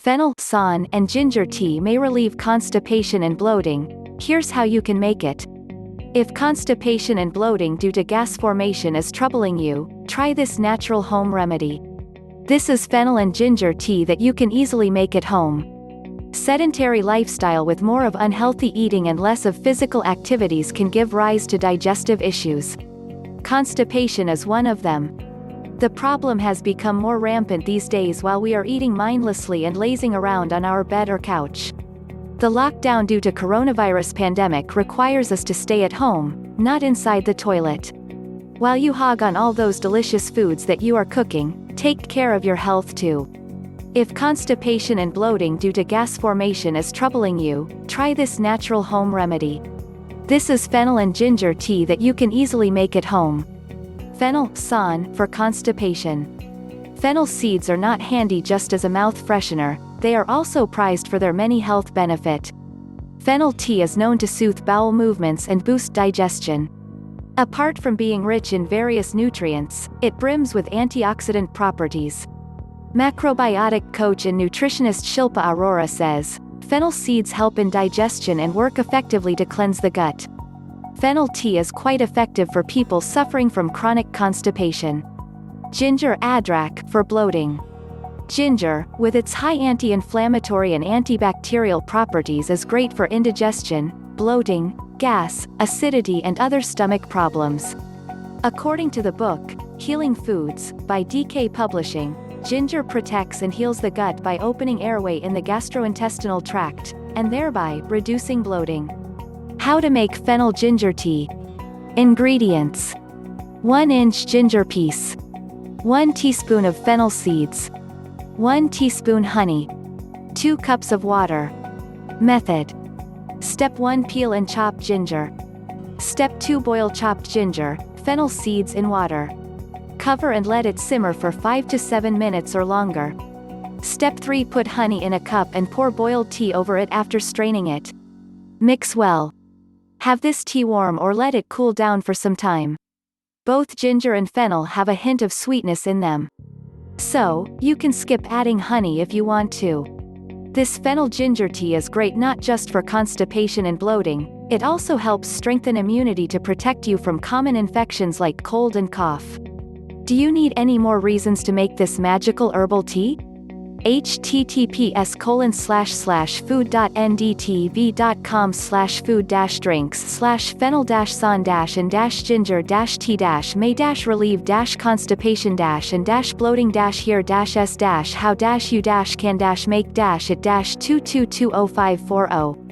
Fennel, and ginger tea may relieve constipation and bloating. Here's how you can make it. If constipation and bloating due to gas formation is troubling you, try this natural home remedy. This is fennel and ginger tea that you can easily make at home. Sedentary lifestyle with more of unhealthy eating and less of physical activities can give rise to digestive issues. Constipation is one of them. The problem has become more rampant these days while we are eating mindlessly and lazing around on our bed or couch. The lockdown due to coronavirus pandemic requires us to stay at home, not inside the toilet. While you hog on all those delicious foods that you are cooking, take care of your health too. If constipation and bloating due to gas formation is troubling you, try this natural home remedy. This is fennel and ginger tea that you can easily make at home. Fennel, for constipation. Fennel seeds are not handy just as a mouth freshener, they are also prized for their many health benefit. Fennel tea is known to soothe bowel movements and boost digestion. Apart from being rich in various nutrients, it brims with antioxidant properties. Macrobiotic coach and nutritionist Shilpa Arora says, fennel seeds help in digestion and work effectively to cleanse the gut. Fennel tea is quite effective for people suffering from chronic constipation. Ginger adrak for bloating. Ginger, with its high anti-inflammatory and antibacterial properties, is great for indigestion, bloating, gas, acidity and other stomach problems. According to the book, Healing Foods, by DK Publishing, ginger protects and heals the gut by opening airway in the gastrointestinal tract, and thereby reducing bloating. How to make fennel ginger tea. Ingredients: 1-inch ginger piece, 1 teaspoon of fennel seeds, 1 teaspoon honey, 2 cups of water. Method: Step 1, peel and chop ginger. Step 2, boil chopped ginger, fennel seeds in water. Cover and let it simmer for 5 to 7 minutes or longer. Step 3, put honey in a cup and pour boiled tea over it after straining it. Mix well. Have this tea warm or let it cool down for some time. Both ginger and fennel have a hint of sweetness in them. So, you can skip adding honey if you want to. This fennel ginger tea is great not just for constipation and bloating, it also helps strengthen immunity to protect you from common infections like cold and cough. Do you need any more reasons to make this magical herbal tea? https://food.nd.tv.com/food-drinks/fennel-son-and-ginger-tea-may-relieve-constipation-and-bloating-here-s-how-you-can-make-it-2220540